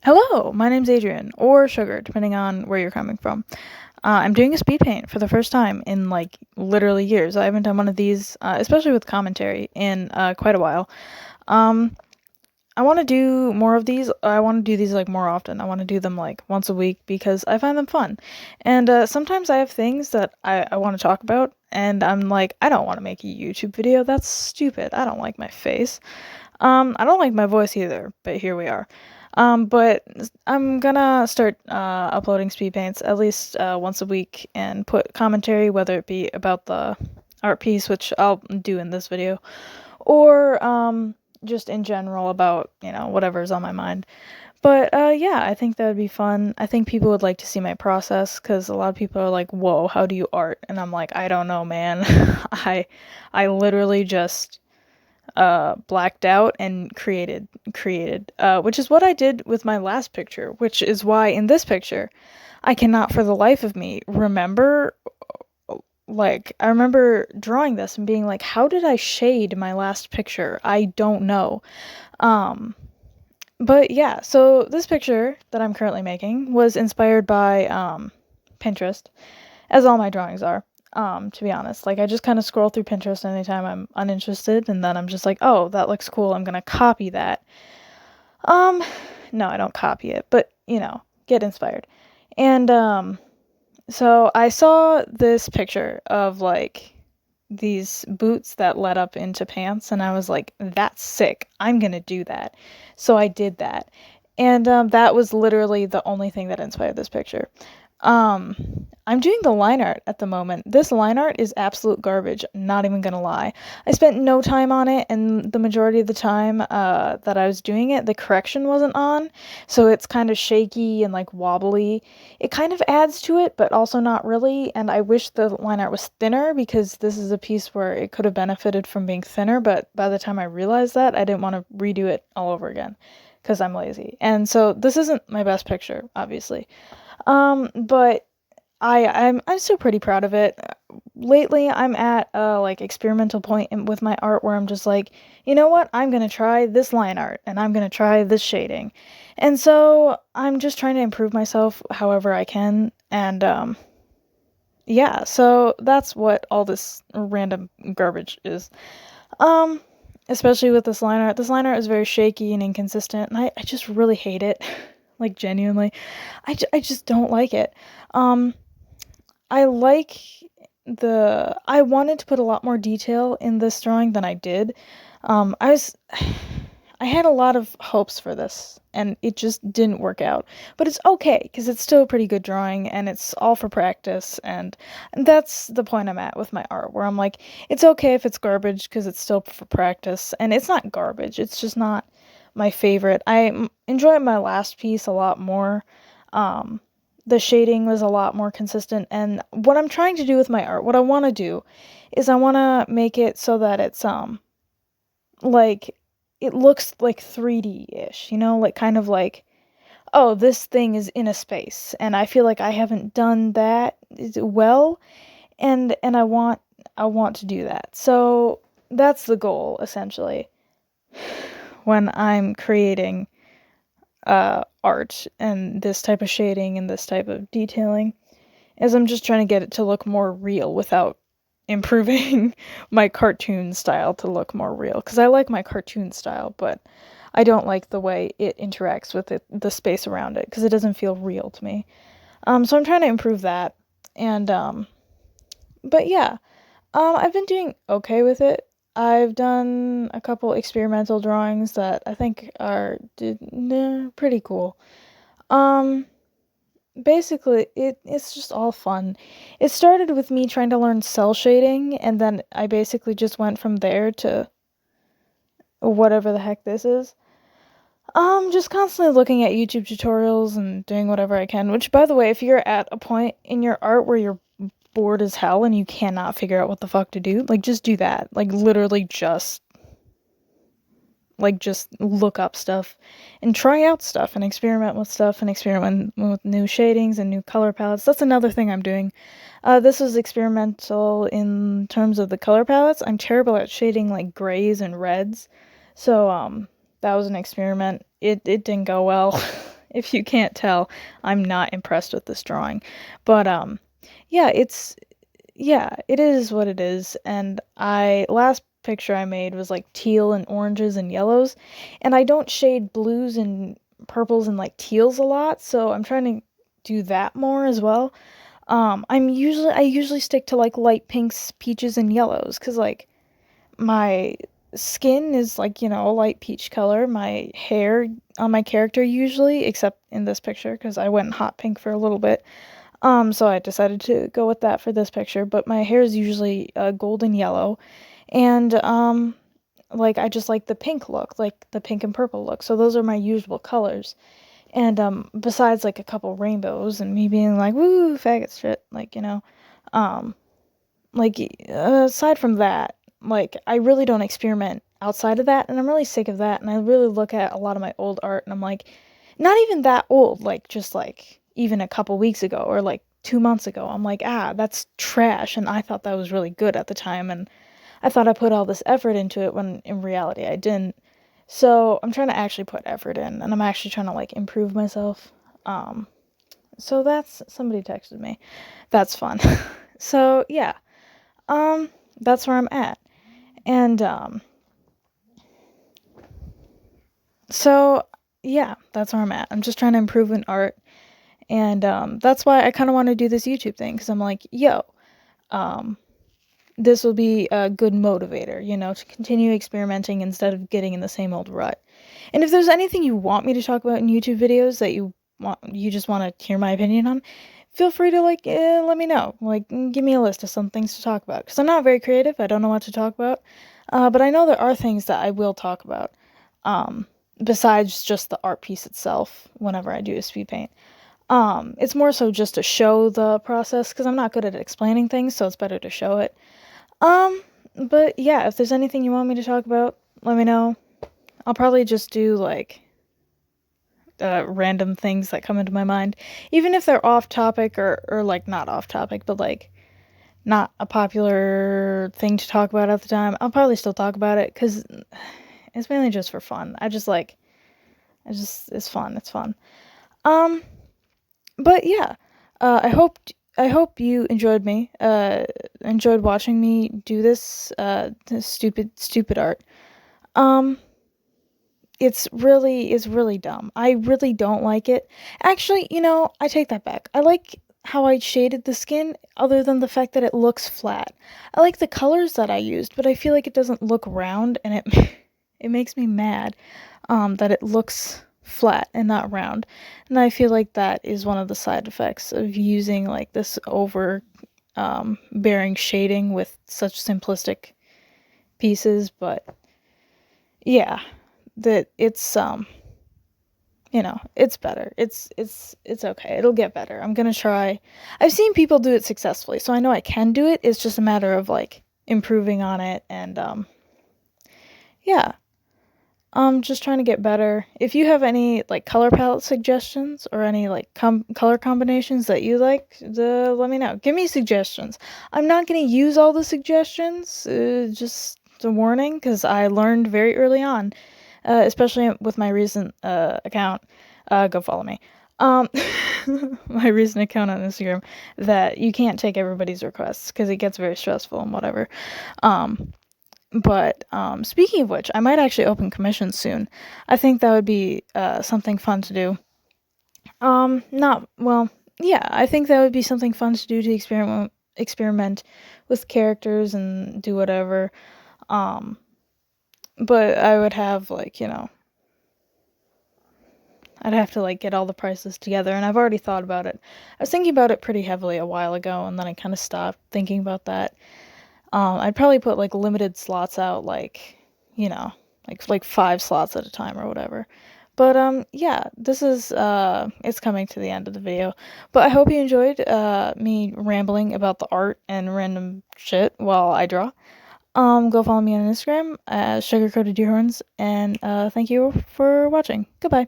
Hello, my name's Adrian, or Sugar, depending on where you're coming from. I'm doing a speed paint for the first time in like literally years. I haven't done one of these, especially with commentary, in quite a while. Um, I want to do more of these. I want to do these like more often. I want to do them like once a week because I find them fun. And sometimes I have things that I want to talk about, and I'm like, I don't want to make a YouTube video. That's stupid. I don't like my face. I don't like my voice either, but here we are. But I'm gonna start uploading speed paints at least once a week and put commentary, whether it be about the art piece, which I'll do in this video, or just in general about, whatever's on my mind. But yeah, I think that would be fun. I think people would like to see my process because a lot of people are like, "Whoa, how do you art?" And I'm like, "I don't know, man. I literally just blacked out and created, which is what I did with my last picture, which is why in this picture I cannot for the life of me remember. Like, I remember drawing this and being like, how did I shade my last picture? I don't know. um but yeah, so this picture that I'm currently making was inspired by Pinterest, as all my drawings are. To be honest, like I just kind of scroll through Pinterest anytime I'm uninterested, and then I'm just like, oh, that looks cool. I'm gonna copy that. Um, no, I don't copy it, but get inspired. And so I saw this picture of like these boots that led up into pants, and I was like, that's sick. I'm gonna do that. So I did that, and that was literally the only thing that inspired this picture. Um, I'm doing the line art at the moment. This line art is absolute garbage, not even gonna lie. I spent no time on it, and the majority of the time that I was doing it, the correction wasn't on, so it's kind of shaky and like wobbly. It kind of adds to it, but also not really, and I wish the line art was thinner because this is a piece where it could have benefited from being thinner, but by the time I realized that, I didn't want to redo it all over again because I'm lazy. And so this isn't my best picture, obviously. But I'm still pretty proud of it. Lately, I'm at a like experimental point with my art where I'm just like, you know what? I'm gonna try this line art and I'm gonna try this shading, and so I'm just trying to improve myself however I can. And yeah, so that's what all this random garbage is. Um, Especially with this line art. This line art is very shaky and inconsistent, and I just really hate it. Like genuinely, I just don't like it. Um, I like I wanted to put a lot more detail in this drawing than I did. I was I had a lot of hopes for this and it just didn't work out. But it's okay because it's still a pretty good drawing and it's all for practice, and that's the point I'm at with my art where I'm like, it's okay if it's garbage because it's still for practice, and it's not garbage. It's just not my favorite. Enjoyed my last piece a lot more. Um the shading was a lot more consistent, and what I'm trying to do with my art, what I want to do is I want to make it so that it's like it looks like 3D-ish, like kind of like, oh, this thing is in a space, and I feel like I haven't done that well, and I want to do that. So that's the goal essentially when I'm creating art and this type of shading and this type of detailing, is I'm just trying to get it to look more real without improving my cartoon style to look more real, because I like my cartoon style, but I don't like the way it interacts with the space around it, because it doesn't feel real to me. So I'm trying to improve that, and but yeah, I've been doing okay with it. I've done a couple experimental drawings that I think are pretty cool. Um, Basically, it's just all fun. It started with me trying to learn cell shading, and then I basically just went from there to whatever the heck this is. Just constantly looking at YouTube tutorials and doing whatever I can, which, by the way, if you're at a point in your art where you're bored as hell and you cannot figure out what the fuck to do, like, just do that. Like, literally just look up stuff and try out stuff and experiment with new shadings and new color palettes. That's another thing I'm doing. This was experimental in terms of the color palettes. I'm terrible at shading like grays and reds. So that was an experiment. It didn't go well. If you can't tell, I'm not impressed with this drawing. But yeah, it is what it is. And last picture I made was like teal and oranges and yellows, and I don't shade blues and purples and like teals a lot, so I'm trying to do that more as well. I usually stick to like light pinks, peaches, and yellows, cause like my skin is like, a light peach color. My hair on my character usually, except in this picture, cause I went hot pink for a little bit. So I decided to go with that for this picture, but my hair is usually golden yellow, and like I just like the pink look, like the pink and purple look. So those are my usual colors. And besides like a couple rainbows and me being like woo faggot shit, like um like aside from that, like I really don't experiment outside of that, and I'm really sick of that. And I really look at a lot of my old art, and I'm like, not even that old, like just like even a couple weeks ago or like 2 months ago. I'm like, that's trash, and I thought that was really good at the time, and I thought I put all this effort into it when in reality I didn't. So I'm trying to actually put effort in, and I'm actually trying to like improve myself. Um, so that's somebody texted me. That's fun. So yeah, um, that's where I'm at. And so yeah, that's where I'm at. I'm just trying to improve in art, and that's why I kind of want to do this YouTube thing, because I'm like, yo, um, this will be a good motivator, to continue experimenting instead of getting in the same old rut. And if there's anything you want me to talk about in YouTube videos that you just want to hear my opinion on, feel free to like let me know. Like give me a list of some things to talk about, because I'm not very creative. I don't know what to talk about, but I know there are things that I will talk about. Um, Besides just the art piece itself, whenever I do a speed paint. It's more so just to show the process, because I'm not good at explaining things, so it's better to show it. Um, but yeah, if there's anything you want me to talk about, let me know. I'll probably just do like random things that come into my mind, even if they're off topic or like not off topic, but like not a popular thing to talk about at the time. I'll probably still talk about it because it's mainly just for fun. It's fun. It's fun. Um, but yeah, I hope you enjoyed watching me do this stupid art. Um, it's really dumb. I really don't like it. Actually, I take that back. I like how I shaded the skin, other than the fact that it looks flat. I like the colors that I used, but I feel like it doesn't look round, and it it makes me mad that it looks flat and not round. And I feel like that is one of the side effects of using like this over bearing shading with such simplistic pieces. But yeah, that it's better. It's okay. It'll get better. I'm gonna try. I've seen people do it successfully, so I know I can do it. It's just a matter of like improving on it, and yeah. Just trying to get better. If you have any like color palette suggestions or any like color combinations that you like, let me know. Give me suggestions. I'm not gonna use all the suggestions. Just a warning, because I learned very early on, especially with my recent account. Go follow me. Um, my recent account on Instagram, that you can't take everybody's requests because it gets very stressful and whatever. But speaking of which, I might actually open commissions soon. I think that would be something fun to do. Not well, yeah. I think that would be something fun to do, to experiment with characters and do whatever. Um, but I would have like I'd have to like get all the prices together, and I've already thought about it. I was thinking about it pretty heavily a while ago, and then I kind of stopped thinking about that. I'd probably put like limited slots out, like, like 5 slots at a time or whatever. But yeah, this is it's coming to the end of the video. But I hope you enjoyed me rambling about the art and random shit while I draw. Go follow me on Instagram as sugarcoated deerhorns, and thank you for watching. Goodbye.